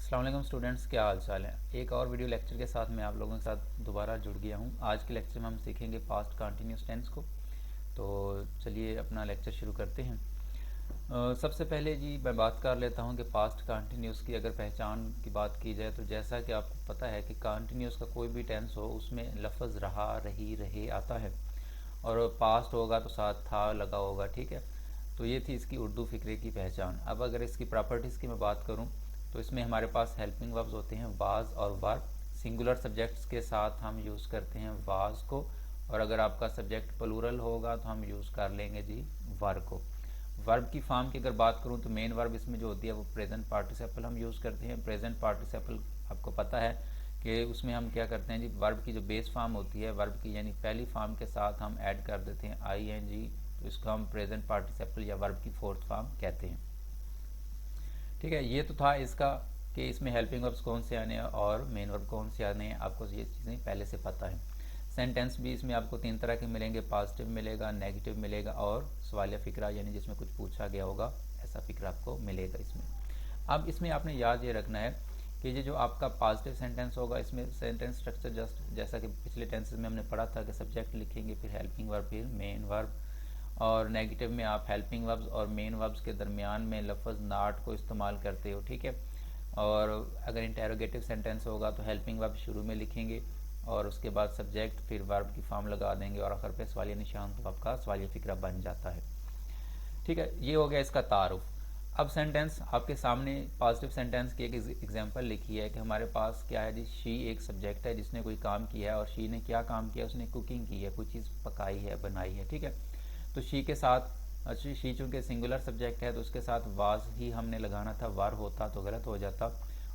अस्सलाम वालेकुम स्टूडेंट्स, क्या हाल चाल है। एक और वीडियो लेक्चर के साथ मैं आप लोगों के साथ दोबारा जुड़ गया हूं। आज के लेक्चर में हम सीखेंगे पास्ट कंटिन्यूस टेंस को। तो चलिए अपना लेक्चर शुरू करते हैं। सबसे पहले जी मैं बात कर लेता हूं कि पास्ट कंटिन्यूस की अगर पहचान की बात की जाए तो जैसा कि आपको पता है कि कंटिन्यूस का कोई भी टेंस हो उसमें लफ्ज़ रहा, रही, रहे आता है और पास्ट होगा तो साथ था लगा होगा। ठीक है, तो ये थी इसकी उर्दू फ़िक्रे की पहचान। अब अगर इसकी प्रॉपर्टीज़ की मैं बात करूं तो इसमें हमारे पास हेल्पिंग वर्ब्स होते हैं वाज और वर। सिंगुलर सब्जेक्ट्स के साथ हम यूज़ करते हैं वाज को, और अगर आपका सब्जेक्ट प्लूरल होगा तो हम यूज़ कर लेंगे जी वर को। वर्ब की फॉर्म की अगर बात करूं तो मेन वर्ब इसमें जो होती है वो प्रेजेंट पार्टिसिपल हम यूज़ करते हैं। प्रेजेंट पार्टिसिपल आपको पता है कि उसमें हम क्या करते हैं जी, वर्ब की जो बेस फॉर्म होती है वर्ब की यानी पहली फॉर्म के साथ हम ऐड कर देते हैं ING, तो इसको हम प्रेजेंट पार्टिसिपल या वर्ब की फोर्थ फॉर्म कहते हैं। ठीक है, ये तो था इसका कि इसमें हेल्पिंग वर्ब्स कौन से आने हैं और मेन वर्ब कौन से आने हैं, आपको ये चीज़ें पहले से पता है। सेंटेंस भी इसमें आपको 3 तरह के मिलेंगे, पॉजिटिव मिलेगा, नेगेटिव मिलेगा और सवालिया फ़िक्रा यानी जिसमें कुछ पूछा गया होगा ऐसा फ़िक्रा आपको मिलेगा इसमें। अब इसमें आपने याद ये रखना है कि ये जो आपका पॉजिटिव सेंटेंस होगा इसमें सेंटेंस स्ट्रक्चर जस्ट जैसा कि पिछले टेंसेस में हमने पढ़ा था कि सब्जेक्ट लिखेंगे, फिर हेल्पिंग वर्ब, फिर मेन वर्ब। और नेगेटिव में आप हेल्पिंग वर्ब्स और मेन वर्ब्स के दरमियान में लफ्ज़ नॉट को इस्तेमाल करते हो। ठीक है, और अगर इंटेरोगेटिव सेंटेंस होगा तो हेल्पिंग वर्ब शुरू में लिखेंगे और उसके बाद सब्जेक्ट, फिर वर्ब की फॉर्म लगा देंगे और आखिर पे सवालिया निशान, तो आपका सवालिया फ़िक्रा बन जाता है। ठीक है, ये हो गया इसका तारुफ। अब सेंटेंस आपके सामने पॉजिटिव सेंटेंस की एक एग्जांपल लिखी है कि हमारे पास क्या है जी, शी एक सब्जेक्ट है जिसने कोई काम किया है और शी ने क्या काम किया, उसने कुकिंग की है, कोई चीज़ पकाई है, बनाई है। ठीक है, तो शी के साथ शी चूँकि सिंगुलर सब्जेक्ट है तो उसके साथ वाज ही हमने लगाना था, वार होता तो गलत हो जाता।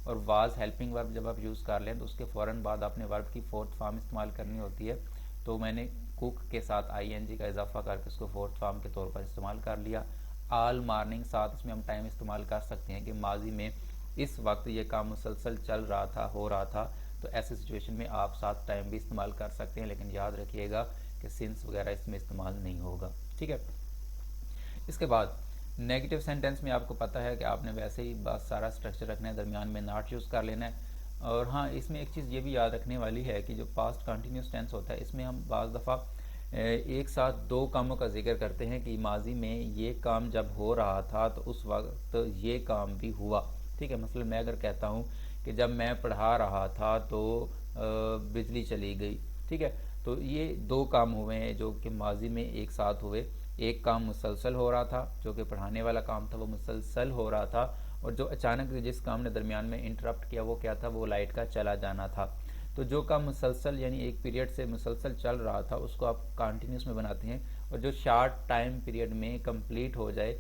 और वाज हेल्पिंग वर्ब जब आप यूज़ कर लें तो उसके फ़ौरन बाद आपने वर्ब की फोर्थ फॉर्म इस्तेमाल करनी होती है। तो मैंने कुक के साथ ING का इजाफा करके उसको फोर्थ फॉर्म के तौर पर इस्तेमाल कर लिया। ऑल मॉर्निंग साथ इसमें हम टाइम इस्तेमाल कर सकते हैं कि माजी में इस वक्त ये काम मुसलसल चल रहा था, हो रहा था, तो ऐसी सिचुएशन में आप साथ टाइम भी इस्तेमाल कर सकते हैं, लेकिन याद रखिएगा कि सिंस वगैरह इसमें इस्तेमाल नहीं होगा। ठीक है, इसके बाद नेगेटिव सेंटेंस में आपको पता है कि आपने वैसे ही बस सारा स्ट्रक्चर रखना है, दरमियान में नॉट यूज़ कर लेना है। और हाँ, इसमें एक चीज़ ये भी याद रखने वाली है कि जो पास्ट कंटिन्यूस टेंस होता है इसमें हम बाज़ दफ़ा एक साथ दो कामों का जिक्र करते हैं कि माजी में ये काम जब हो रहा था तो उस वक्त ये काम भी हुआ। ठीक है, मतलब मैं अगर कहता हूँ कि जब मैं पढ़ा रहा था तो बिजली चली गई। ठीक है, तो ये दो काम हुए हैं जो कि माजी में एक साथ हुए। एक काम मुसलसल हो रहा था, जो कि पढ़ाने वाला काम था वो मुसलसल हो रहा था, और जो अचानक जिस काम ने दरमियान में इंटरप्ट किया वो क्या था, वो लाइट का चला जाना था। तो जो काम मुसलसल यानी एक पीरियड से मुसलसल चल रहा था उसको आप कंटिन्यूस में बनाते हैं, और जो शार्ट टाइम पीरियड में कंप्लीट हो जाए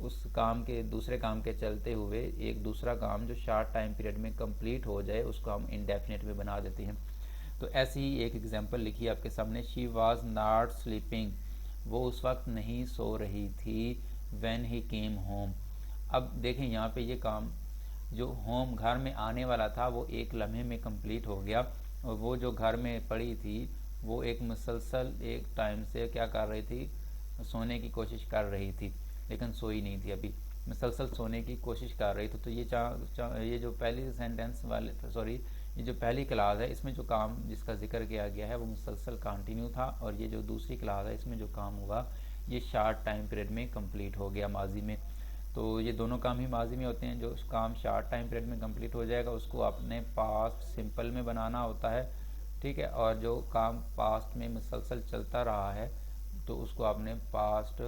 उस काम के दूसरे काम के चलते हुए एक दूसरा काम जो शार्ट टाइम पीरियड में कंप्लीट हो जाए उसको हम इंडेफिनिट में बना देते हैं। तो ऐसी ही एक एग्जांपल लिखी है आपके सामने, शी वाज नॉट स्लीपिंग, वो उस वक्त नहीं सो रही थी, व्हेन ही केम होम। अब देखें यहाँ पे ये काम जो होम घर में आने वाला था वो एक लम्हे में कंप्लीट हो गया, और वो जो घर में पड़ी थी वो एक मुसलसल एक टाइम से क्या कर रही थी, सोने की कोशिश कर रही थी, लेकिन सोई नहीं थी, अभी मुसलसल सोने की कोशिश कर रही थी। तो ये जो पहली सेंटेंस वाले, सॉरी, ये जो पहली क्लास है इसमें जो काम जिसका जिक्र किया गया है वो मुसलसल कंटिन्यू था, और ये जो दूसरी क्लास है इसमें जो काम हुआ ये शार्ट टाइम पीरियड में कंप्लीट हो गया माजी में। तो ये दोनों काम ही माजी में होते हैं। जो काम शार्ट टाइम पीरियड में कंप्लीट हो जाएगा उसको आपने पास्ट सिंपल में बनाना होता है। ठीक है, और जो काम पास्ट में मुसलसल चलता रहा है तो उसको आपने पास्ट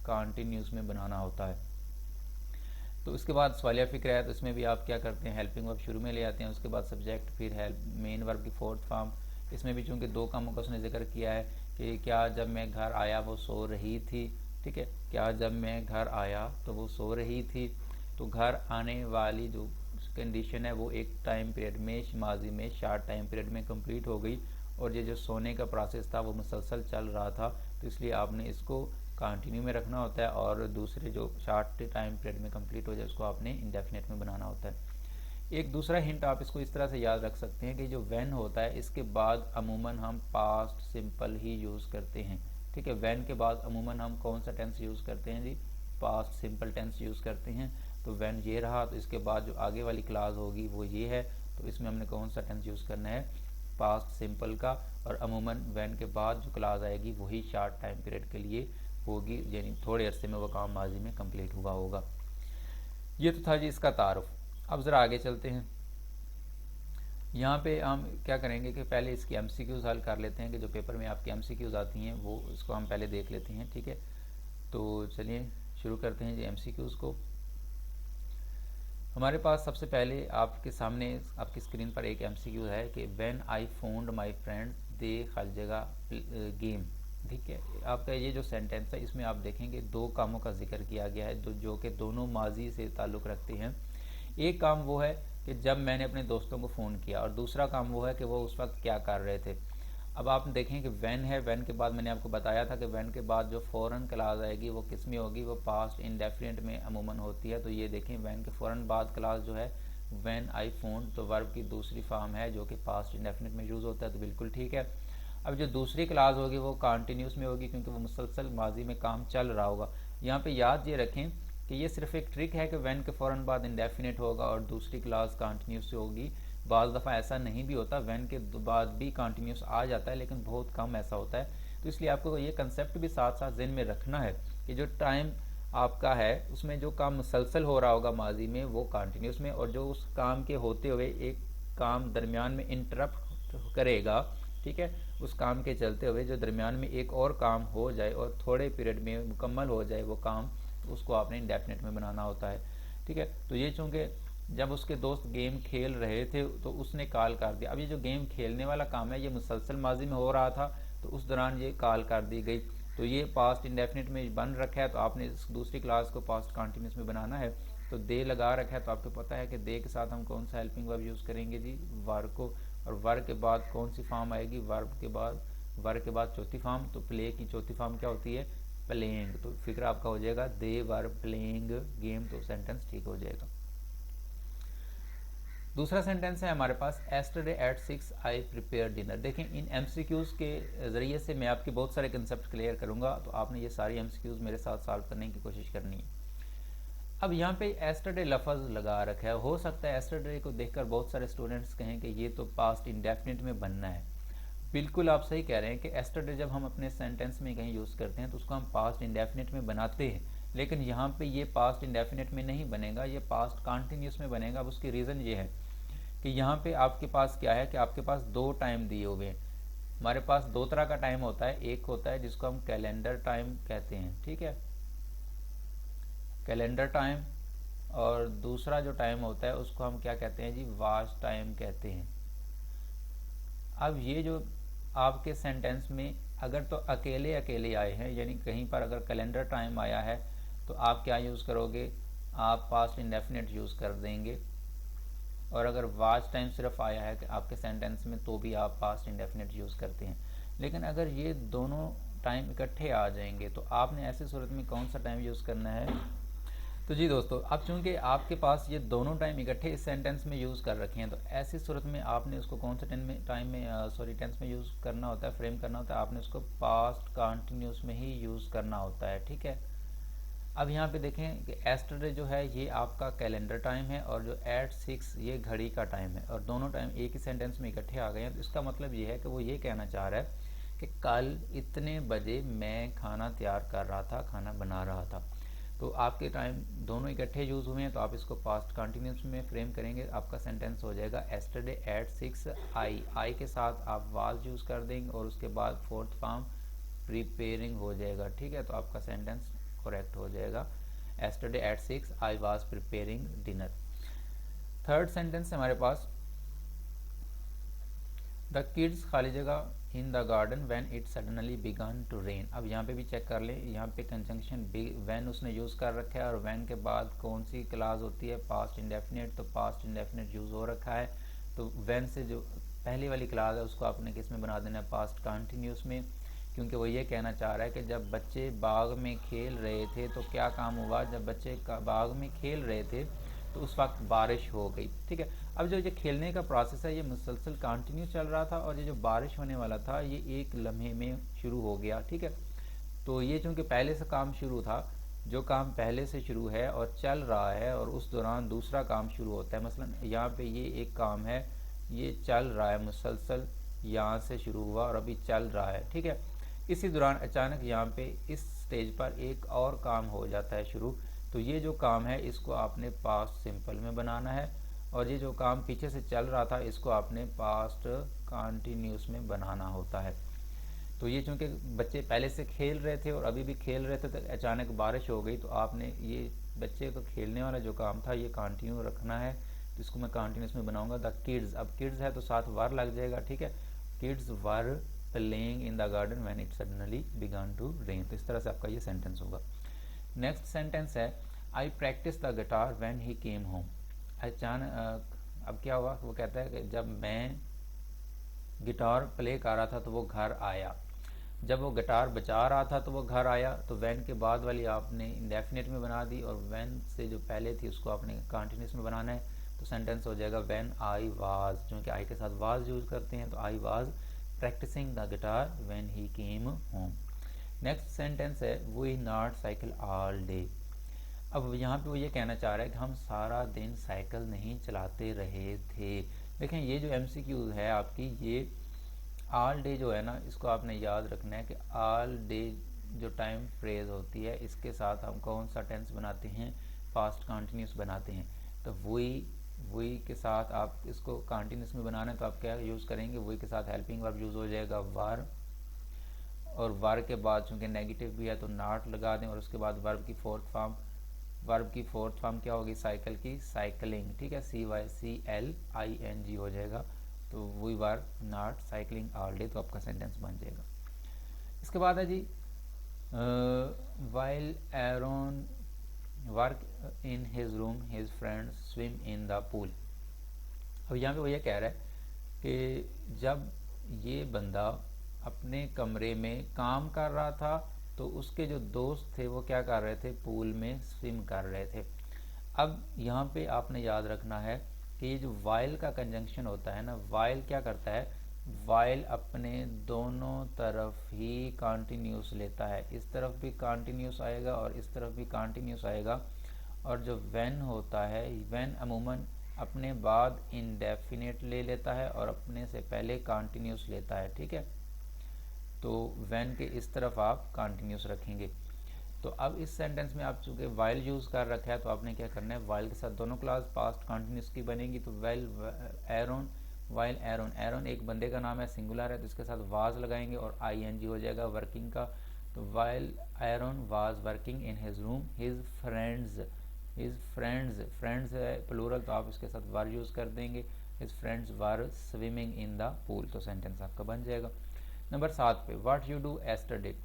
कंटिन्यूस में बनाना होता है। तो उसके बाद सवालिया फ़िक्र है, तो इसमें भी आप क्या करते हैं, हेल्पिंग वर्ब शुरू में ले आते हैं, उसके बाद सब्जेक्ट, फिर हेल्प मेन वर्ब की फोर्थ फॉर्म। इसमें भी चूँकि दो कामों का उसने जिक्र किया है कि क्या जब मैं घर आया वो सो रही थी। ठीक है, क्या जब मैं घर आया तो वो सो रही थी, तो घर आने वाली जो कंडीशन है वो एक टाइम पीरियड में माजी में शार्ट टाइम पीरियड में कंप्लीट हो गई, और ये जो सोने का प्रोसेस था वो मुसलसल चल रहा था, तो इसलिए आपने इसको कंटिन्यू में रखना होता है, और दूसरे जो शार्ट टाइम पीरियड में कंप्लीट हो जाए उसको आपने इंडेफिनेट में बनाना होता है। एक दूसरा हिंट आप इसको इस तरह से याद रख सकते हैं कि जो व्हेन होता है इसके बाद अमूमन हम पास्ट सिंपल ही यूज़ करते हैं। ठीक है, व्हेन के बाद अमूमन हम कौन सा टेंस यूज़ करते हैं जी, पास्ट सिंपल टेंस यूज़ करते हैं। तो व्हेन ये रहा, तो इसके बाद जो आगे वाली क्लास होगी वो ये है, तो इसमें हमने कौन सा टेंस यूज़ करना है, पास्ट सिंपल का। और अमूमन व्हेन के बाद जो क्लास आएगी वही शॉर्ट टाइम पीरियड के लिए होगी, यानी थोड़े अरसे में वो काम माजी में कंप्लीट हुआ होगा। ये तो था जी इसका तारुफ। अब ज़रा आगे चलते हैं। यहाँ पे हम क्या करेंगे कि पहले इसकी MCQs हल कर लेते हैं, कि जो पेपर में आपकी MCQs आती हैं वो इसको हम पहले देख लेते हैं, ठीक है। तो चलिए शुरू करते हैं जी MCQs को। हमारे पास सबसे पहले आपके सामने आपकी स्क्रीन पर एक MCQ है कि when I found my friends they खल जगह गेम, ठीक है। आपका ये जो सेंटेंस है इसमें आप देखेंगे दो कामों का जिक्र किया गया है जो कि दोनों माजी से ताल्लुक़ रखते हैं। एक काम वो है कि जब मैंने अपने दोस्तों को फ़ोन किया, और दूसरा काम वो है कि वो उस वक्त क्या कर रहे थे। अब आप देखें कि व्हेन है, व्हेन के बाद मैंने आपको बताया था कि व्हेन के बाद जो फ़ौरन क्लास आएगी वो किस में होगी, वो पास्ट इंडेफिनिट में अमूमन होती है। तो ये देखें व्हेन के फ़ौरन बाद क्लास जो है व्हेन आई फाउंड, तो वर्ब की दूसरी फॉर्म है जो कि पास्ट इंडेफिनिट में यूज़ होता है, तो बिल्कुल ठीक है। अब जो दूसरी क्लास होगी वो कंटिन्यूस में होगी, क्योंकि वो मुसलसल माजी में काम चल रहा होगा। यहाँ पे याद ये रखें कि ये सिर्फ एक ट्रिक है कि व्हेन के फ़ौरन बाद इंडेफिनिट होगा और दूसरी क्लास कंटिन्यूस होगी। बाज़ दफ़ा ऐसा नहीं भी होता, व्हेन के बाद भी कंटिन्यूस आ जाता है, लेकिन बहुत कम ऐसा होता है। तो इसलिए आपको ये कंसेप्ट भी साथ साथ ज़हन में रखना है कि जो टाइम आपका है उसमें जो काम मुसलसल हो रहा होगा माजी में वो कंटिन्यूस में, और जो उस काम के होते हुए एक काम दरमियान में इंटरप्ट करेगा, ठीक है, उस काम के चलते हुए जो दरमियान में एक और काम हो जाए और थोड़े पीरियड में मुकम्मल हो जाए वो काम, तो उसको आपने इंडेफिनिट में बनाना होता है, ठीक है। तो ये चूँकि जब उसके दोस्त गेम खेल रहे थे तो उसने कॉल कर दिया। अब ये जो गेम खेलने वाला काम है ये मुसलसल माजी में हो रहा था, तो उस दौरान ये कॉल कर दी गई, तो ये पास्ट इंडेफिनिट में बन रखा है। तो आपने इस दूसरी क्लास को पास्ट कंटिन्यूस में बनाना है, तो दे लगा रखा है, तो आपको पता है कि दे के साथ हम कौन सा हेल्पिंग वर्ब यूज़ करेंगे जी, वर्ब को। और वर्ब के बाद कौन सी फॉर्म आएगी, वर्ब के बाद चौथी फॉर्म, तो प्ले की चौथी फॉर्म क्या होती है, प्लेइंग। तो फिक्र आपका हो जाएगा दे वर प्लेइंग गेम, तो सेंटेंस ठीक हो जाएगा। दूसरा सेंटेंस है हमारे पास yesterday at 6 I prepare dinner. देखें इन MCQs के ज़रिए से मैं आपके बहुत सारे कंसेप्ट क्लियर करूंगा, तो आपने ये सारी MCQs मेरे साथ सॉल्व करने की कोशिश करनी है। अब यहाँ पे एस्टरडे लफ्ज़ लगा रखा है, हो सकता है एस्टरडे को देखकर बहुत सारे स्टूडेंट्स कहें कि ये तो पास्ट इंडेफिनिट में बनना है। बिल्कुल आप सही कह रहे हैं कि एस्टरडे जब हम अपने सेंटेंस में कहीं यूज़ करते हैं तो उसको हम पास्ट इंडेफिनिट में बनाते हैं, लेकिन यहाँ पे ये पास्ट इंडेफिनिट में नहीं बनेगा, ये पास्ट कंटिन्यूस में बनेगा। अब उसकी रीज़न ये है कि यहाँ पे आपके पास क्या है कि आपके पास दो टाइम दिए हुए हैं। हमारे पास दो तरह का टाइम होता है, एक होता है जिसको हम कैलेंडर टाइम कहते हैं, ठीक है, कैलेंडर टाइम, और दूसरा जो टाइम होता है उसको हम क्या कहते हैं जी, वॉच टाइम कहते हैं। अब ये जो आपके सेंटेंस में अगर तो अकेले अकेले आए हैं, यानी कहीं पर अगर कैलेंडर टाइम आया है तो आप क्या यूज़ करोगे, आप पास्ट इंडेफिनिट यूज़ कर देंगे। और अगर वॉच टाइम सिर्फ आया है कि आपके सेंटेंस में तो भी आप पास्ट इंडेफिनिट यूज़ करते हैं। लेकिन अगर ये दोनों टाइम इकट्ठे आ जाएंगे तो आपने ऐसी सूरत में कौन सा टाइम यूज़ करना है। तो जी दोस्तों, अब चूंकि आपके पास ये दोनों टाइम इकट्ठे इस सेंटेंस में यूज़ कर रखे हैं, तो ऐसी सूरत में आपने उसको कौन सा टेंस में यूज़ करना होता है, फ्रेम करना होता है, आपने उसको पास्ट कंटिन्यूस में ही यूज़ करना होता है, ठीक है। अब यहाँ पे देखें कि एस्टरडे जो है ये आपका कैलेंडर टाइम है, और जो एट 6 ये घड़ी का टाइम है, और दोनों टाइम एक ही सेंटेंस में इकट्ठे आ गए हैं। तो इसका मतलब ये है कि वो ये कहना चाह रहा है कि कल इतने बजे मैं खाना तैयार कर रहा था, खाना बना रहा था। तो आपके टाइम दोनों इकट्ठे यूज़ हुए हैं, तो आप इसको पास्ट कंटिन्यूस में फ्रेम करेंगे, आपका सेंटेंस हो जाएगा एस्टरडे एट 6 आई के साथ आप वाज यूज़ कर देंगे, और उसके बाद फोर्थ फॉर्म प्रिपेयरिंग हो जाएगा, ठीक है। तो आपका सेंटेंस करेक्ट हो जाएगा, yesterday at 6 I was preparing dinner. Third sentence हमारे पास द किड्स खाली जगह in the garden when it suddenly began to rain. अब यहाँ पे भी चेक कर लें, यहाँ पे कंजंक्शन व्हेन उसने यूज़ कर रखा है, और व्हेन के बाद कौन सी क्लास होती है, पास्ट इंडेफिनिट, तो पास्ट इंडेफिनिट यूज़ हो रखा है। तो व्हेन से जो पहली वाली क्लास है उसको आपने किस में बना देना है, पास्ट कंटिन्यूस में, क्योंकि वो ये कहना चाह रहा है कि जब बच्चे बाग में खेल रहे थे तो क्या काम हुआ, जब बच्चे बाग में खेल रहे थे तो उस वक्त बारिश हो गई, ठीक है। अब जो ये खेलने का प्रोसेस है ये मुसलसल कंटिन्यू चल रहा था, और ये जो बारिश होने वाला था ये एक लम्हे में शुरू हो गया, ठीक है। तो ये चूँकि पहले से काम शुरू था, जो काम पहले से शुरू है और चल रहा है और उस दौरान दूसरा काम शुरू होता है। मसलन यहाँ पे ये एक काम है, ये चल रहा है मुसलसल, यहाँ से शुरू हुआ और अभी चल रहा है, ठीक है। इसी दौरान अचानक यहाँ पे इस स्टेज पर एक और काम हो जाता है शुरू, तो ये जो काम है इसको आपने पास्ट सिंपल में बनाना है, और ये जो काम पीछे से चल रहा था इसको आपने पास्ट कंटिन्यूस में बनाना होता है। तो ये चूँकि बच्चे पहले से खेल रहे थे और अभी भी खेल रहे थे, तो अचानक बारिश हो गई, तो आपने ये बच्चे को खेलने वाला जो काम था ये कंटिन्यू रखना है, तो इसको मैं कंटिन्यूस में बनाऊंगा। द किड्स, अब किड्स है तो साथ वर लग जाएगा, ठीक है। Kids were playing in the garden when it suddenly began to rain. तो इस तरह से आपका ये सेंटेंस होगा। नेक्स्ट सेंटेंस है I practice the guitar when he came home. अचानक अब क्या हुआ, वो कहता है कि जब मैं गिटार प्ले कर रहा था तो वो घर आया। जब वो गिटार बजा रहा था तो वो घर आया, तो वैन के बाद वाली आपने इंडेफिनिट में बना दी, और वैन से जो पहले थी उसको आपने कंटिन्यूस में बनाना है। तो सेंटेंस हो जाएगा व्हेन आई वाज, क्योंकि आई के साथ वाज यूज करते हैं, तो I was practicing the guitar when he came home. Next sentence है we not cycle all day. अब यहाँ पे वो ये कहना चाह रहा है कि हम सारा दिन साइकिल नहीं चलाते रहे थे। देखें ये जो MCQ है आपकी, ये ऑल डे जो है ना, इसको आपने याद रखना है कि ऑल डे जो टाइम फ्रेज होती है इसके साथ हम कौन सा टेंस बनाते हैं, पास्ट कंटिन्यूस बनाते हैं। तो वही के साथ आप इसको कंटिन्यूस में बनाना है, तो आप क्या यूज़ करेंगे, वही के साथ हेल्पिंग वर्ब यूज़ हो जाएगा वर, और वर के बाद चूँकि नेगेटिव भी है तो नॉट लगा दें, और उसके बाद वर्ब की फोर्थ फॉर्म क्या होगी, साइकिल की साइकिलिंग, ठीक है, CYCLING हो जाएगा। तो we were not cycling all day, तो आपका सेंटेंस बन जाएगा। इसके बाद है G while Aaron work in his room his friends swim in the pool. अब यहाँ पे वो ये कह रहा है कि जब ये बंदा अपने कमरे में काम कर रहा था तो उसके जो दोस्त थे वो क्या कर रहे थे, पूल में स्विम कर रहे थे। अब यहाँ पे आपने याद रखना है कि ये जो वाइल का कंजंक्शन होता है ना, वाइल क्या करता है, वाइल अपने दोनों तरफ ही कंटिन्यूस लेता है, इस तरफ भी कंटिन्यूस आएगा और इस तरफ भी कंटिन्यूस आएगा। और जो व्हेन होता है, व्हेन अमूमन अपने बाद इंडेफिनेट ले लेता है और अपने से पहले कंटिन्यूस लेता है, ठीक है। तो व्हेन के इस तरफ आप कंटिन्यूस रखेंगे। तो अब इस सेंटेंस में आप चूँकि वाइल यूज़ कर रखा है तो आपने क्या करना है, वाइल के साथ दोनों क्लास पास्ट कंटिन्यूस की बनेगी। तो while Aaron, while Aaron, Aaron एक बंदे का नाम है, सिंगुलर है, तो इसके साथ वाज लगाएंगे और ING हो जाएगा वर्किंग का। तो while Aaron was working in his room his friends है प्लूरल, तो आप इसके साथ वर यूज़ कर देंगे, his friends were swimming in the pool. तो सेंटेंस आपका बन जाएगा। नंबर 7 पे व्हाट यू डू एस्टरडे।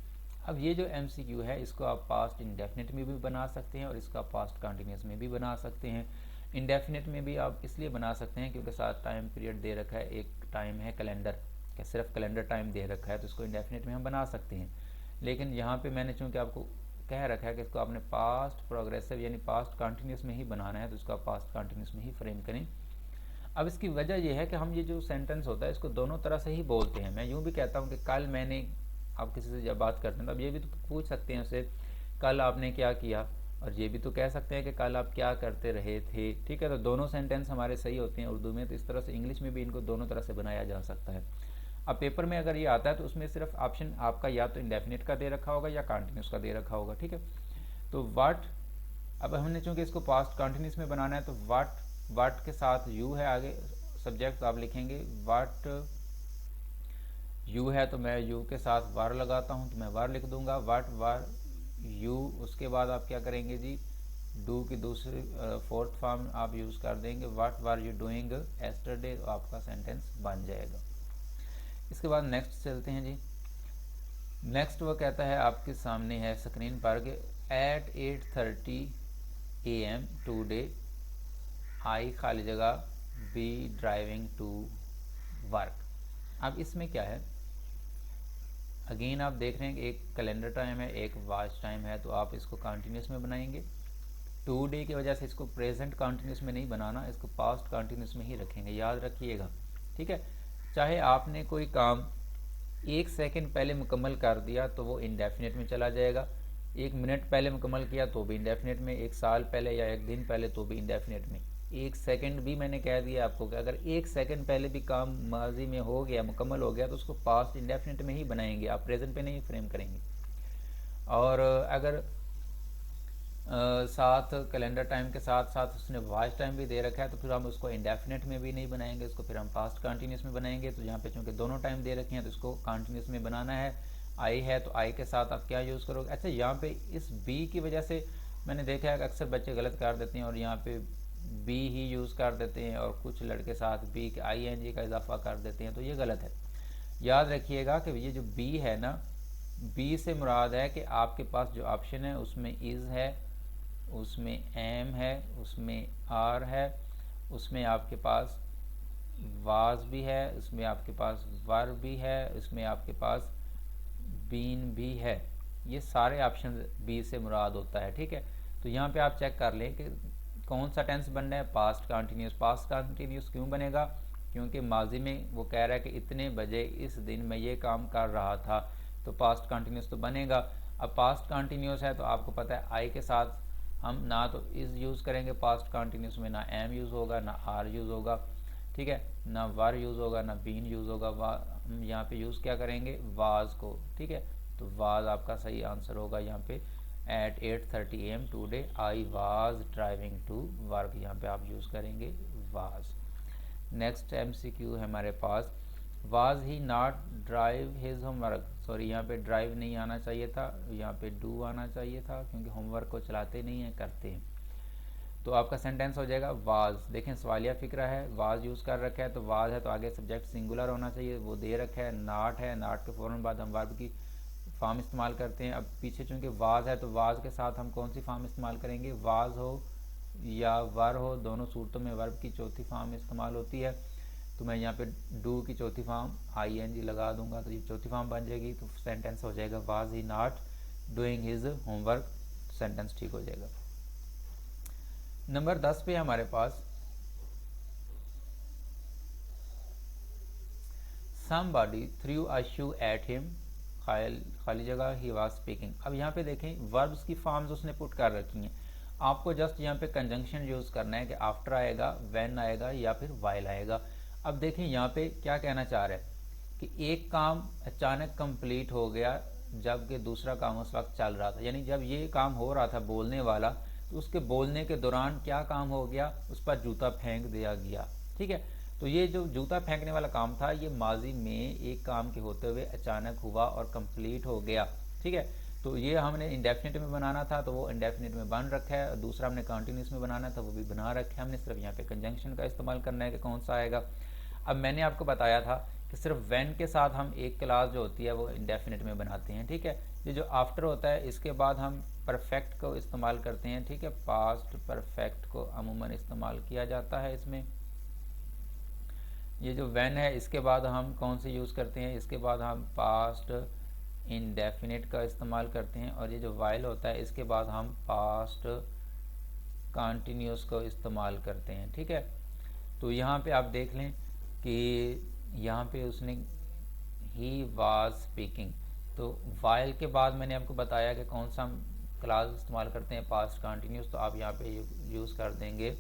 अब ये जो MCQ है इसको आप पास्ट इंडेफिनिट में भी बना सकते हैं और इसका पास्ट कंटिन्यूस में भी बना सकते हैं। इंडेफिनिट में भी आप इसलिए बना सकते हैं क्योंकि साथ टाइम पीरियड दे रखा है, एक टाइम है कैलेंडर, क्या सिर्फ कैलेंडर टाइम दे रखा है, तो इसको इंडेफिनिट में हम बना सकते हैं। लेकिन यहाँ पे मैंने चूँकि आपको कह रखा है कि इसको आपने पास्ट प्रोग्रेसिव यानी पास्ट कंटिन्यूस में ही बनाना है, तो इसको आप पास्ट कंटिन्यूस में ही फ्रेम करें। अब इसकी वजह यह है कि हम ये जो सेंटेंस होता है इसको दोनों तरह से ही बोलते हैं। मैं यूँ भी कहता हूँ कि कल मैंने, आप किसी से जब बात करते हैं तो अब ये भी तो पूछ सकते हैं उससे कल आपने क्या किया, और ये भी तो कह सकते हैं कि कल आप क्या करते रहे थे, ठीक है। तो दोनों सेंटेंस हमारे सही होते हैं उर्दू में, तो इस तरह से इंग्लिश में भी इनको दोनों तरह से बनाया जा सकता है। अब पेपर में अगर ये आता है तो उसमें सिर्फ ऑप्शन आपका या तो इंडेफिनिट का दे रखा होगा या कंटिन्यूस का दे रखा होगा, ठीक है। तो वाट, अब हमने चूँकि इसको पास्ट कंटिन्यूस में बनाना है तो वाट के साथ यू है आगे सब्जेक्ट, तो आप लिखेंगे वाट यू है तो मैं यू के साथ वार लगाता हूँ तो मैं वार लिख दूंगा, वाट वार यू। उसके बाद आप क्या करेंगे जी, डू की दूसरी फोर्थ फॉर्म आप यूज़ कर देंगे, वाट वार यू डूइंग एस्टरडे, तो आपका सेंटेंस बन जाएगा। इसके बाद नेक्स्ट चलते हैं जी। नेक्स्ट वो कहता है आपके सामने है स्क्रीन पर कि एट 8:30 AM टूडे आई खाली जगह बी ड्राइविंग टू वर्क। अब इसमें क्या है, अगेन आप देख रहे हैं कि एक कैलेंडर टाइम है, एक वॉच टाइम है, तो आप इसको कंटिन्यूस में बनाएंगे। टू डे की वजह से इसको प्रेजेंट कंटिन्यूस में नहीं बनाना, इसको पास्ट कंटिन्यूस में ही रखेंगे, याद रखिएगा, ठीक है। चाहे आपने कोई काम 1 सेकंड पहले मुकम्मल कर दिया तो वो इंडेफिनिट में चला जाएगा, 1 मिनट पहले मुकम्मल किया तो भी इंडेफिनिट में, 1 साल पहले या 1 दिन पहले तो भी इंडेफिनिट में। 1 सेकंड भी मैंने कह दिया आपको कि अगर 1 सेकंड पहले भी काम माजी में हो गया, मुकम्मल हो गया, तो उसको पास्ट इंडेफिनिट में ही बनाएंगे, आप प्रेजेंट पे नहीं फ्रेम करेंगे। और अगर साथ कैलेंडर टाइम के साथ साथ उसने वॉइस टाइम भी दे रखा है तो फिर हम उसको इंडेफिनिट में भी नहीं बनाएंगे, उसको फिर हम पास्ट कंटिन्यूस में बनाएंगे। तो यहाँ पे चूँकि दोनों टाइम दे रखे हैं तो इसको कंटिन्यूस में बनाना है। आई है तो आई के साथ आप क्या यूज़ करोगे। अच्छा, यहाँ पे इस बी की वजह से मैंने देखा है कि अक्सर बच्चे गलत कर देते हैं और यहाँ पे बी ही यूज़ कर देते हैं और कुछ लड़के साथ बी के ING का इजाफा कर देते हैं, तो ये गलत है। याद रखिएगा कि ये जो बी है ना, बी से मुराद है कि आपके पास जो ऑप्शन है उसमें इज़ है, उसमें एम है, उसमें आर है, उसमें आपके पास वाज भी है, उसमें आपके पास वर भी है, उसमें आपके पास बीन भी है। ये सारे ऑप्शन बी से मुराद होता है, ठीक है। तो यहाँ पे आप चेक कर लें कि कौन सा टेंस बनना है, पास्ट कंटिन्यूस। पास्ट कंटिन्यूस क्यों बनेगा, क्योंकि माजी में वो कह रहा है कि इतने बजे इस दिन मैं ये काम कर रहा था, तो पास्ट कंटिन्यूस तो बनेगा। अब पास्ट कंटिन्यूस है तो आपको पता है आई के साथ हम ना तो इज़ यूज़ करेंगे पास्ट कंटिन्यूस में, ना एम यूज़ होगा, ना आर यूज़ होगा, ठीक है, ना वर यूज़ होगा, ना बीन यूज़ होगा। हम यहाँ पे यूज़ क्या करेंगे, वाज को, ठीक है। तो वाज आपका सही आंसर होगा यहाँ पे। At 8:30 AM today I was driving to work, यहाँ पे आप यूज़ करेंगे वाज। नेक्स्ट MCQ है हमारे पास, was he not drive his homework. Sorry, यहाँ पे ड्राइव नहीं आना चाहिए था, यहाँ पे डू आना चाहिए था, क्योंकि होमवर्क को चलाते नहीं हैं, करते हैं। तो आपका सेंटेंस हो जाएगा वाज। देखें सवालिया फिक्रा है, वाज यूज़ कर रखा है तो वाज है तो आगे सब्जेक्ट सिंगुलर होना चाहिए, वो दे रखा है। नाट है, नाट के फ़ौरन बाद हम वर्ब की फॉर्म इस्तेमाल करते हैं। अब पीछे चूँकि वाज है तो वाज के साथ हम कौन सी फॉर्म इस्तेमाल करेंगे, वाज हो या वर हो, दोनों सूरतों में वर्ब की चौथी फॉर्म इस्तेमाल होती है। तो मैं यहाँ पे डू की चौथी फॉर्म ING लगा दूंगा तो ये चौथी फॉर्म बन जाएगी। तो सेंटेंस हो जाएगा was he not doing his homework, sentence ठीक हो जाएगा। नंबर 10 पे हमारे पास somebody threw a shoe at him, खाली जगह ही was speaking। अब यहाँ पे देखें वर्ब्स की फॉर्म्स उसने पुट कर रखी हैं, आपको जस्ट यहाँ पे कंजंक्शन यूज़ करना है कि आफ्टर आएगा, व्हेन आएगा या फिर वाइल आएगा। अब देखें यहाँ पे क्या कहना चाह रहा है कि एक काम अचानक कंप्लीट हो गया जबकि दूसरा काम उस वक्त चल रहा था। यानी जब ये काम हो रहा था बोलने वाला, तो उसके बोलने के दौरान क्या काम हो गया, उस पर जूता फेंक दिया गया, ठीक है। तो ये जो जूता फेंकने वाला काम था ये माजी में एक काम के होते हुए अचानक हुआ और कंप्लीट हो गया, ठीक है। तो ये हमने इंडेफिनिट में बनाना था तो वो इंडेफिनिट में बन रखा है, और दूसरा हमने कंटिन्यूस में बनाना था वो भी बना रखा है। हमने सिर्फ यहाँ पे कंजंक्शन का इस्तेमाल करना है कि कौन सा आएगा। अब मैंने आपको बताया था कि सिर्फ व्हेन के साथ हम एक क्लास जो होती है वो इंडेफिनिट में बनाते हैं, ठीक है। ये जो आफ्टर होता है इसके बाद हम परफेक्ट को इस्तेमाल करते हैं, ठीक है। पास्ट परफेक्ट को अमूमन इस्तेमाल किया जाता है इसमें। ये जो व्हेन है इसके बाद हम कौन से यूज़ करते हैं, इसके बाद हम पास्ट इंडेफिनिट का इस्तेमाल करते हैं। और ये जो वाइल होता है इसके बाद हम पास्ट कंटिन्यूस को इस्तेमाल करते हैं, ठीक है। तो यहाँ पे आप देख लें कि यहाँ पे उसने ही वाज स्पीकिंग, तो वाइल के बाद मैंने आपको बताया कि कौन सा क्लास इस्तेमाल करते हैं, पास्ट कंटिन्यूस। तो आप यहाँ पे यूज़ कर देंगे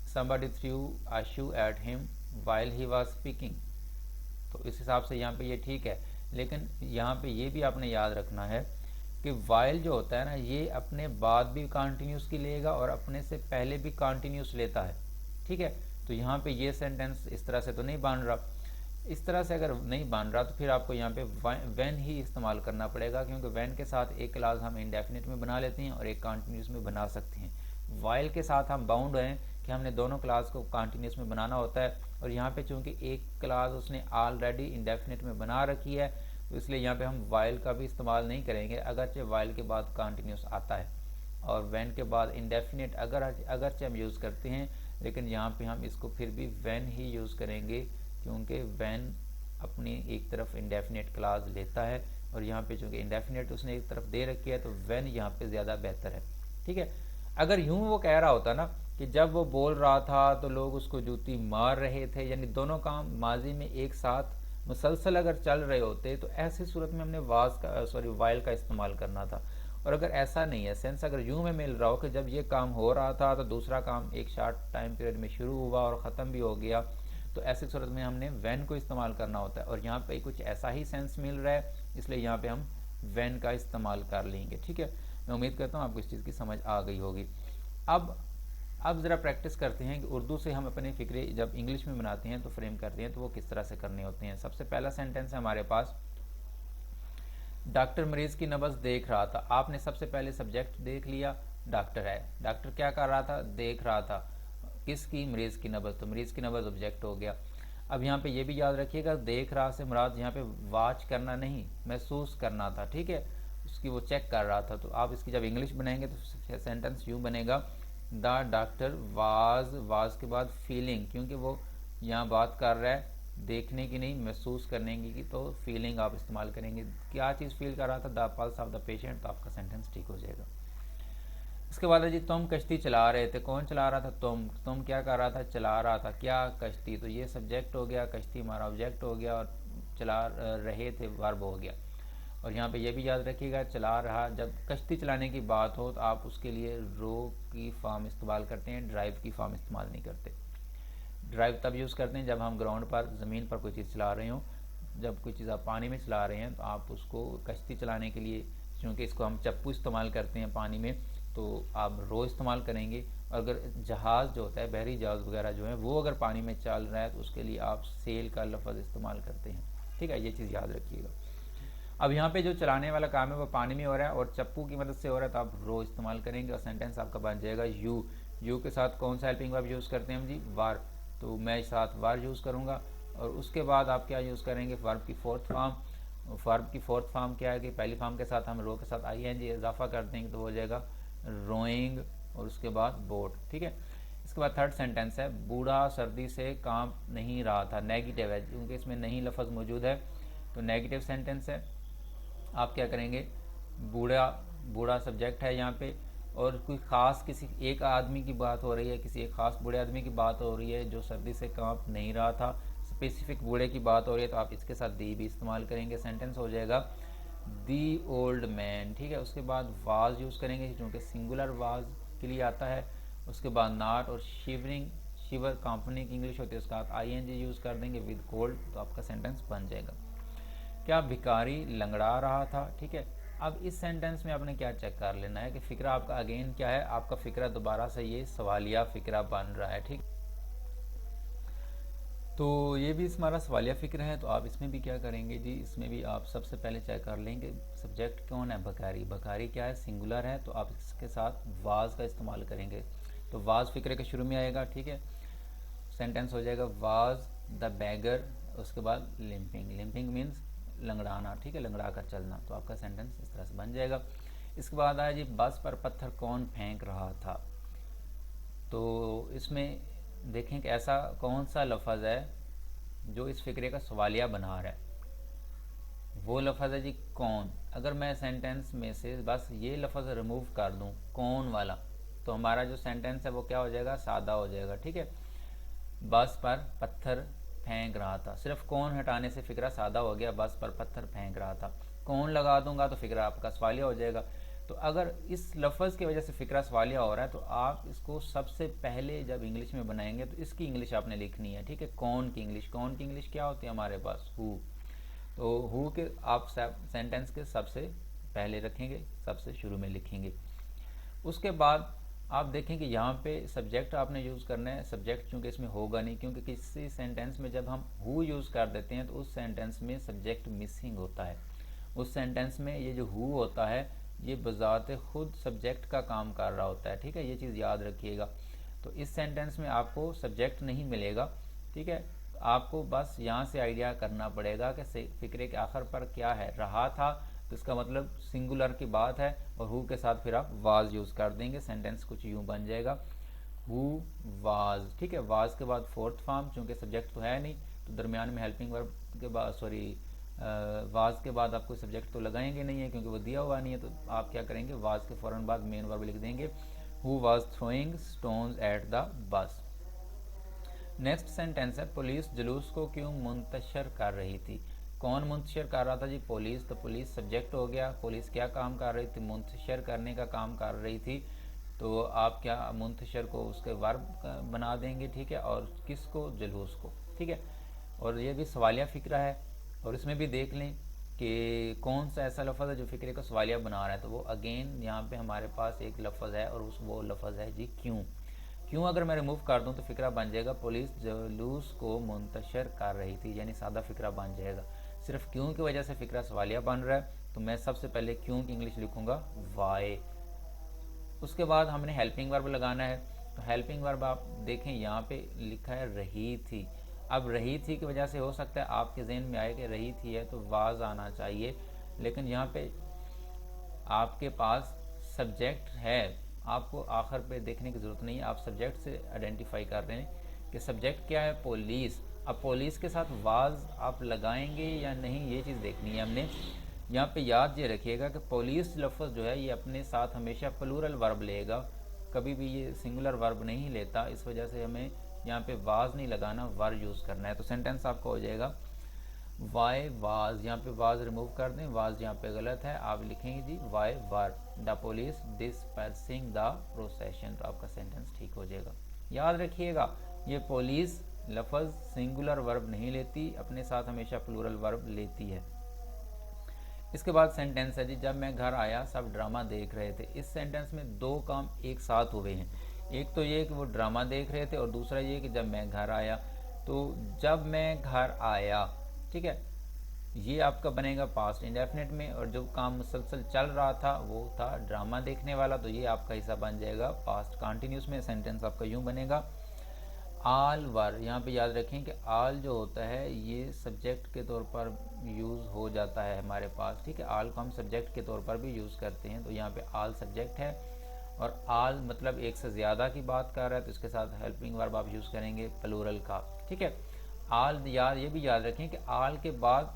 somebody threw a shoe at him while he was speaking। तो इस हिसाब से यहाँ पे ये ठीक है। लेकिन यहाँ पे ये भी आपने याद रखना है कि वाइल जो होता है ना ये अपने बाद भी कंटिन्यूस की लेगा और अपने से पहले भी कंटिन्यूस लेता है, ठीक है। तो यहाँ पे ये सेंटेंस इस तरह से तो नहीं बन रहा। इस तरह से अगर नहीं बन रहा तो फिर आपको यहाँ पे व्हेन ही इस्तेमाल करना पड़ेगा, क्योंकि व्हेन के साथ एक क्लास हम इंडेफिनिट में बना लेते हैं और एक कंटिन्यूस में बना सकते हैं। वाइल के साथ हम बाउंड हैं कि हमने दोनों क्लास को कंटिन्यूस में बनाना होता है, और यहाँ पे चूँकि एक क्लास उसने ऑलरेडी इंडेफिनिट में बना रखी है तो इसलिए यहाँ पे हम वाइल का भी इस्तेमाल नहीं करेंगे, अगरचे वाइल के बाद कंटिन्यूस आता है। और व्हेन के बाद इंडेफिनिट अगरचे हम यूज़ करते हैं, लेकिन यहाँ पे हम इसको फिर भी व्हेन ही यूज़ करेंगे, क्योंकि व्हेन अपनी एक तरफ इंडेफिनिट क्लास लेता है और यहाँ पे चूँकि इंडेफिनिट उसने एक तरफ दे रखी है तो व्हेन यहाँ पे ज़्यादा बेहतर है, ठीक है। अगर यूँ वो कह रहा होता ना कि जब वो बोल रहा था तो लोग उसको जूती मार रहे थे, यानी दोनों काम माजी में एक साथ मुसलसल अगर चल रहे होते तो ऐसी सूरत में हमने वाइल का इस्तेमाल करना था। और अगर ऐसा नहीं है, सेंस अगर यूं में मिल रहा हो कि जब ये काम हो रहा था तो दूसरा काम एक शॉर्ट टाइम पीरियड में शुरू हुआ और ख़त्म भी हो गया, तो ऐसी सूरत में हमने व्हेन को इस्तेमाल करना होता है। और यहाँ पे कुछ ऐसा ही सेंस मिल रहा है, इसलिए यहाँ पे हम व्हेन का इस्तेमाल कर लेंगे। ठीक है, मैं उम्मीद करता हूँ आपको इस चीज़ की समझ आ गई होगी। अब ज़रा प्रैक्टिस करते हैं कि उर्दू से हम अपने फ़िक्रे जब इंग्लिश में बनाते हैं तो फ्रेम करते हैं तो वो किस तरह से करने होते हैं। सबसे पहला सेंटेंस है हमारे पास, डॉक्टर मरीज़ की नब्ज़ देख रहा था। आपने सबसे पहले सब्जेक्ट देख लिया, डॉक्टर है। डॉक्टर क्या कर रहा था? देख रहा था। किसकी? मरीज़ की नब्ज़। तो मरीज़ की नब्ज़ ऑब्जेक्ट हो गया। अब यहाँ पे ये भी याद रखिएगा, देख रहा से मुराद यहाँ पे वाच करना नहीं, महसूस करना था। ठीक है, उसकी वो चेक कर रहा था। तो आप इसकी जब इंग्लिश बनाएंगे तो सेंटेंस यूँ बनेगा, द डॉक्टर वाज के बाद फीलिंग, क्योंकि वो यहाँ बात कर रहा है देखने की नहीं, महसूस करने की, तो फीलिंग आप इस्तेमाल करेंगे। क्या चीज़ फील कर रहा था? The pulse of the patient. तो आपका सेंटेंस ठीक हो जाएगा। इसके बाद है जी, तुम कश्ती चला रहे थे। कौन चला रहा था? तुम क्या कर रहा था? चला रहा था। क्या? कश्ती। तो ये सब्जेक्ट हो गया, कश्ती हमारा ऑब्जेक्ट हो गया, और चला रहे थे वर्ब हो गया। और यहाँ पे ये भी याद रखिएगा, चला रहा, जब कश्ती चलाने की बात हो तो आप उसके लिए रो की फॉर्म इस्तेमाल करते हैं, ड्राइव की फॉर्म इस्तेमाल नहीं करते। ड्राइव तब यूज़ करते हैं जब हम ग्राउंड पर, ज़मीन पर कोई चीज़ चला रहे हों। जब कोई चीज़ आप पानी में चला रहे हैं तो आप उसको कश्ती चलाने के लिए, क्योंकि इसको हम चप्पू इस्तेमाल करते हैं पानी में, तो आप रो इस्तेमाल करेंगे। अगर जहाज़ जो होता है, बहरी जहाज़ वगैरह जो है, वो अगर पानी में चल रहा है तो उसके लिए आप सेल का लफ्ज़ इस्तेमाल करते हैं। ठीक है, ये चीज़ याद रखिएगा। अब यहाँ पे जो चलाने वाला काम है वो पानी में हो रहा है और चप्पू की मदद से हो रहा है, तो आप रो इस्तेमाल करेंगे और सेंटेंस आपका बन जाएगा यू के साथ कौन सा हेल्पिंग वर्ब यूज़ करते हैं हम जी? वार। तो मैं साथ वार यूज़ करूँगा। और उसके बाद आप क्या यूज़ करेंगे? वर्ब की फोर्थ फॉर्म। वर्ब की फोर्थ फॉर्म क्या है कि पहली फॉर्म के साथ हम रो के साथ ING इजाफा कर देंगे तो हो जाएगा रोइंग, और उसके बाद बोट। ठीक है, इसके बाद थर्ड सेंटेंस है, बूढ़ा सर्दी से कांप नहीं रहा था। नेगेटिव है, क्योंकि इसमें नहीं लफ्ज़ मौजूद है तो नेगेटिव सेंटेंस है। आप क्या करेंगे? बूढ़ा सब्जेक्ट है यहाँ पे, और कोई ख़ास किसी एक आदमी की बात हो रही है, किसी एक ख़ास बूढ़े आदमी की बात हो रही है जो सर्दी से कांप नहीं रहा था, स्पेसिफिक बूढ़े की बात हो रही है, तो आप इसके साथ दी भी इस्तेमाल करेंगे। सेंटेंस हो जाएगा दी ओल्ड मैन। ठीक है, उसके बाद वाज यूज़ करेंगे क्योंकि सिंगुलर वाज के लिए आता है। उसके बाद नॉट और शिवर कांपने की इंग्लिश होती है, उसका आप ING यूज़ कर देंगे विद कोल्ड, तो आपका सेंटेंस बन जाएगा। क्या भिखारी लंगड़ा रहा था? ठीक है, अब इस सेंटेंस में आपने क्या चेक कर लेना है कि फ़िक्रा आपका अगेन क्या है, आपका फ़िक्रा दोबारा से ये सवालिया फ़िक्रा बन रहा है। ठीक, तो ये भी हमारा सवालिया फ़िक्र है। तो आप इसमें भी क्या करेंगे जी? इसमें भी आप सबसे पहले चेक कर लेंगे सब्जेक्ट कौन है? भिखारी। भिखारी क्या है? सिंगुलर है, तो आप इसके साथ वाज का इस्तेमाल करेंगे। तो वाज फ़िक्रे के शुरू में आएगा। ठीक है, सेंटेंस हो जाएगा वाज द बैगर, उसके बाद लिम्पिंग। लिम्पिंग मीन्स लंगड़ाना। ठीक है, लंगड़ा कर चलना। तो आपका सेंटेंस इस तरह से बन जाएगा। इसके बाद आया जी, बस पर पत्थर कौन फेंक रहा था? तो इसमें देखें कि ऐसा कौन सा लफ्ज़ है जो इस फ़िक्रे का सवालिया बना रहा है। वो लफ्ज़ है जी कौन। अगर मैं सेंटेंस में से बस ये लफ्ज़ रिमूव कर दूं, कौन वाला, तो हमारा जो सेंटेंस है वो क्या हो जाएगा? सादा हो जाएगा। ठीक है, बस पर पत्थर फेंक रहा था, सिर्फ कौन हटाने से फ़िक्रा सादा हो गया, बस पर पत्थर फेंक रहा था। कौन लगा दूंगा तो फ़िक्रा आपका सवालिया हो जाएगा। तो अगर इस लफ्ज़ की वजह से फ़िक्रा सवालिया हो रहा है तो आप इसको सबसे पहले जब इंग्लिश में बनाएंगे तो इसकी इंग्लिश आपने लिखनी है। ठीक है, कौन की इंग्लिश। कौन की इंग्लिश क्या होती है हमारे पास? हु। तो हु के आप सेंटेंस के सबसे पहले रखेंगे, सबसे शुरू में लिखेंगे। उसके बाद आप देखें कि यहाँ पे सब्जेक्ट आपने यूज़ करना है। सब्जेक्ट चूँकि इसमें होगा नहीं, क्योंकि किसी सेंटेंस में जब हम हु यूज़ कर देते हैं तो उस सेंटेंस में सब्जेक्ट मिसिंग होता है। उस सेंटेंस में ये जो हु होता है ये बज़ाते खुद सब्जेक्ट का काम कर रहा होता है। ठीक है, ये चीज़ याद रखिएगा। तो इस सेंटेंस में आपको सब्जेक्ट नहीं मिलेगा। ठीक है, आपको बस यहाँ से आइडिया करना पड़ेगा कि फ़िक्रे के आखिर पर क्या है। रहा था तो इसका मतलब सिंगुलर की बात है, और हु के साथ फिर आप वाज यूज़ कर देंगे। सेंटेंस कुछ यूँ बन जाएगा, हु वाज। ठीक है, वाज के बाद फोर्थ फॉर्म, चूँकि सब्जेक्ट तो है नहीं तो दरमियान में हेल्पिंग वर्ब के बाद वाज के बाद आप कोई सब्जेक्ट तो लगाएंगे नहीं है क्योंकि वो दिया हुआ नहीं है। तो आप क्या करेंगे? वाज के फ़ौरन बाद मेन वर्ब लिख देंगे, who was throwing stones at the bus. Next sentence है, पुलिस जुलूस को क्यों मुंतशर कर रही थी? कौन मुंतशिर कर रहा था जी? पुलिस। तो पुलिस सब्जेक्ट हो गया। पुलिस क्या काम कर रही थी? मुंतशिर करने का काम कर रही थी। तो आप क्या मुंतशिर को उसके वर्ब बना देंगे, ठीक है, और किसको? जुलूस को, ठीक है। और ये भी सवालिया फ़िक्रा है, और इसमें भी देख लें कि कौन सा ऐसा लफ्ज़ है जो फ़िक्रे को सवालिया बना रहा है। तो वो अगेन यहाँ पे हमारे पास एक लफ्ज़ है, और वो लफ्ज़ है जी क्यों। क्यों अगर मैं रिमूव कर दूँ तो फ़िक्रा बन जाएगा पुलिस जुलूस को मुंतशिर कर रही थी, यानी सादा फ़िक्रा बन जाएगा। सिर्फ क्यों की वजह से फ़िक्रा सवालिया बन रहा है, तो मैं सबसे पहले क्यों की इंग्लिश लिखूँगा वाई। उसके बाद हमने हेल्पिंग वर्ब लगाना है। तो हेल्पिंग वर्ब आप देखें यहाँ पे लिखा है रही थी। अब रही थी की वजह से हो सकता है आपके जहन में आए कि रही थी है तो वाज आना चाहिए, लेकिन यहाँ पे आपके पास सब्जेक्ट है। आपको आखिर पे देखने की ज़रूरत नहीं है, आप सब्जेक्ट से आइडेंटिफाई कर रहे हैं कि सब्जेक्ट क्या है, पुलिस। अब पुलिस के साथ वाज आप लगाएंगे या नहीं, ये चीज़ देखनी है हमने। यहाँ पे याद ये रखिएगा कि पुलिस लफ्ज़ जो है ये अपने साथ हमेशा प्लूरल वर्ब लेगा, कभी भी ये सिंगुलर वर्ब नहीं लेता। इस वजह से हमें यहाँ पे वाज नहीं लगाना, वर यूज़ करना है। तो सेंटेंस आपका हो जाएगा वाई वाज। यहाँ पे वाज रिमूव कर दें, वाज यहाँ पे गलत है, आप लिखेंगे G why were the police dispersing the procession. तो आपका सेंटेंस ठीक हो जाएगा। याद रखिएगा ये पुलिस लफ्ज़ सिंगुलर वर्ब नहीं लेती, अपने साथ हमेशा प्लूरल वर्ब लेती है। इसके बाद सेंटेंस है जी जब मैं घर आया सब ड्रामा देख रहे थे। इस सेंटेंस में दो काम एक साथ हुए हैं। एक तो ये कि वो ड्रामा देख रहे थे, और दूसरा ये कि जब मैं घर आया। तो जब मैं घर आया, ठीक है, ये आपका बनेगा पास्ट इंडेफिनिट में, और जो काम मुसलसल चल रहा था वो था ड्रामा देखने वाला, तो ये आपका हिस्सा बन जाएगा पास्ट कंटिन्यूस में। सेंटेंस आपका यूँ बनेगा आल वर। यहाँ पे याद रखें कि आल जो होता है ये सब्जेक्ट के तौर पर यूज़ हो जाता है हमारे पास, ठीक है। आल को हम सब्जेक्ट के तौर पर भी यूज़ करते हैं, तो यहाँ पे आल सब्जेक्ट है, और आल मतलब एक से ज़्यादा की बात कर रहा है, तो इसके साथ हेल्पिंग वर्ब आप यूज़ करेंगे प्लूरल का, ठीक है। आल ये भी याद रखें कि आल के बाद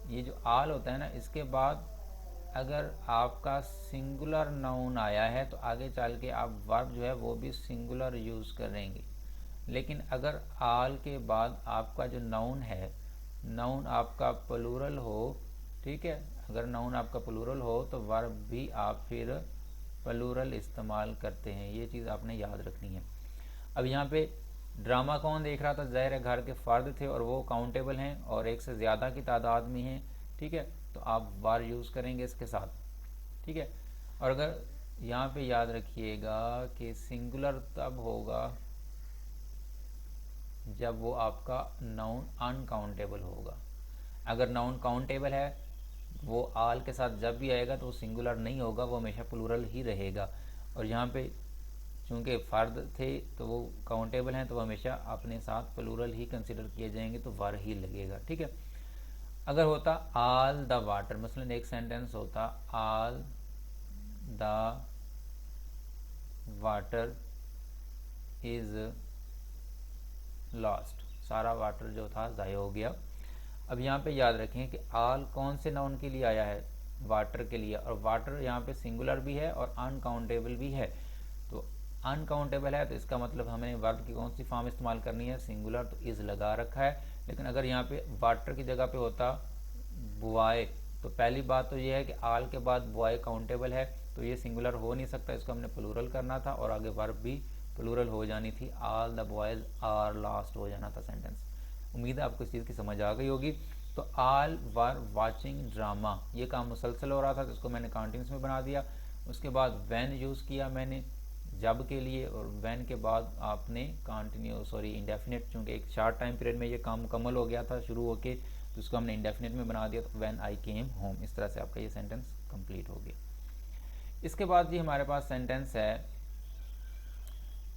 ये जो आल होता है ना, इसके बाद अगर आपका सिंगुलर नाउन आया है तो आगे चल के आप वर्ब जो है वो भी सिंगुलर यूज़ करेंगे। लेकिन अगर आल के बाद आपका जो नाउन है, नाउन आपका प्लूरल हो, ठीक है, अगर नाउन आपका प्लूरल हो तो वर्ब भी आप फिर प्लूरल इस्तेमाल करते हैं। ये चीज़ आपने याद रखनी है। अब यहाँ पे ड्रामा कौन देख रहा था? ज़ाहिर है घर के फ़र्द थे, और वो काउंटेबल हैं और एक से ज़्यादा की तादाद में हैं, ठीक है। तो आप वार यूज़ करेंगे इसके साथ, ठीक है। और अगर यहाँ पे याद रखिएगा कि सिंगुलर तब होगा जब वो आपका नाउन अनकाउंटेबल होगा। अगर नाउन काउंटेबल है वो आल के साथ जब भी आएगा तो वो सिंगुलर नहीं होगा, वो हमेशा प्लूरल ही रहेगा। और यहाँ पे चूँकि फ़र्द थे तो वो काउंटेबल हैं, तो वो हमेशा अपने साथ प्लूरल ही कंसिडर किए जाएंगे, तो वर ही लगेगा, ठीक है। अगर होता आल द वाटर, मसलन एक सेंटेंस होता all the water is lost, सारा वाटर जो था ज़ाया हो गया। अब यहाँ पे याद रखें कि आल कौन से नाउन के लिए आया है? वाटर के लिए, और वाटर यहाँ पे सिंगुलर भी है और अनकाउंटेबल भी है। तो अनकाउंटेबल है तो इसका मतलब हमें वर्ब की कौन सी फॉर्म इस्तेमाल करनी है? सिंगुलर, तो इज़ लगा रखा है। लेकिन अगर यहाँ पे वाटर की जगह पे होता बॉय, तो पहली बात तो ये है कि आल के बाद बॉय काउंटेबल है, तो ये सिंगुलर हो नहीं सकता, इसको हमने प्लूरल करना था, और आगे वर्ब भी प्लूरल हो जानी थी, all the boys are lost हो जाना था सेंटेंस। उम्मीद है आपको इस चीज़ की समझ आ गई होगी। तो ऑल वर वाचिंग ड्रामा, ये काम मुसलसल हो रहा था तो इसको मैंने कंटिन्यूस में बना दिया। उसके बाद व्हेन यूज़ किया मैंने जब के लिए, और व्हेन के बाद आपने इंडेफिनिट, चूँकि एक शॉर्ट टाइम पीरियड में ये काम मुकम्मल हो गया था शुरू होके, तो उसको हमने इंडेफिनिट में बना दिया, तो व्हेन आई केम होम। इस तरह से आपका ये सेंटेंस कंप्लीट हो गया। इसके बाद जी हमारे पास सेंटेंस है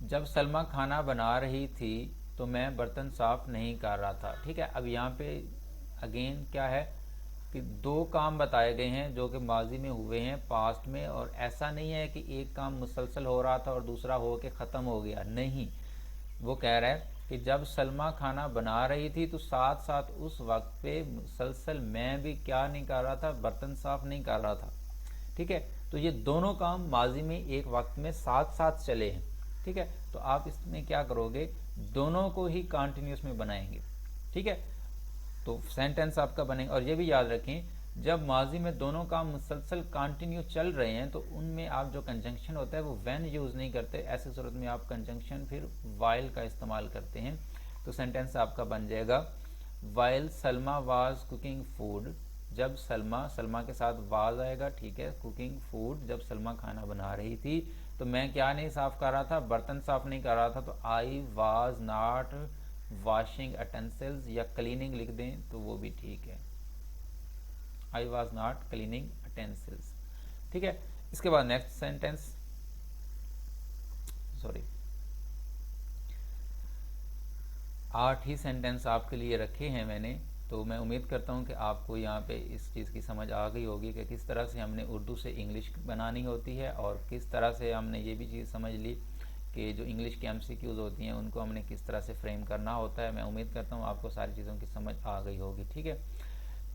जब सलमा खाना बना रही थी तो मैं बर्तन साफ़ नहीं कर रहा था, ठीक है। अब यहाँ पे अगेन क्या है कि दो काम बताए गए हैं जो कि माजी में हुए हैं, पास्ट में, और ऐसा नहीं है कि एक काम मुसलसल हो रहा था और दूसरा हो के ख़त्म हो गया, नहीं। वो कह रहा है कि जब सलमा खाना बना रही थी तो साथ साथ उस वक्त पे मुसलसल मैं भी क्या नहीं कर रहा था? बर्तन साफ़ नहीं कर रहा था, ठीक है। तो ये दोनों काम माजी में एक वक्त में साथ साथ चले हैं, ठीक है। तो आप इसमें क्या करोगे? दोनों को ही कंटिन्यूस में बनाएंगे, ठीक है। तो सेंटेंस आपका बनेगा। और ये भी याद रखें, जब माजी में दोनों काम मुसलसल कंटिन्यू चल रहे हैं तो उनमें आप जो कंजंक्शन होता है वो व्हेन यूज़ नहीं करते, ऐसी सूरत में आप कंजंक्शन फिर वाइल का इस्तेमाल करते हैं। तो सेंटेंस आपका बन जाएगा while Salma was cooking food, जब सलमा के साथ वाज आएगा, ठीक है, कुकिंग फूड, जब सलमा खाना बना रही थी तो मैं क्या नहीं साफ़ कर रहा था, बर्तन साफ़ नहीं कर रहा था, तो I was not washing utensils, या क्लीनिंग लिख दें तो वो भी ठीक है, I was not cleaning utensils, ठीक है। इसके बाद नेक्स्ट सेंटेंस, सॉरी 8 ही सेंटेंस आपके लिए रखे हैं मैंने, तो मैं उम्मीद करता हूं कि आपको यहाँ पे इस चीज़ की समझ आ गई होगी कि किस तरह से हमने उर्दू से इंग्लिश बनानी होती है, और किस तरह से हमने ये भी चीज़ समझ ली कि जो इंग्लिश की MCQs होती हैं उनको हमने किस तरह से फ्रेम करना होता है। मैं उम्मीद करता हूँ आपको सारी चीज़ों की समझ आ गई होगी, ठीक है।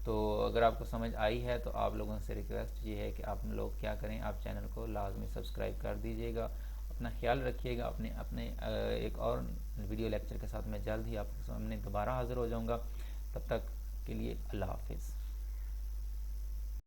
तो अगर आपको समझ आई है तो आप लोगों से रिक्वेस्ट ये है कि आप लोग क्या करें, आप चैनल को लाजमी सब्सक्राइब कर दीजिएगा। अपना ख्याल रखिएगा। अपने एक और वीडियो लेक्चर के साथ मैं जल्द ही आपके सामने दोबारा हाज़िर हो जाऊंगा। तब तक के लिए अल्लाह हाफिज़।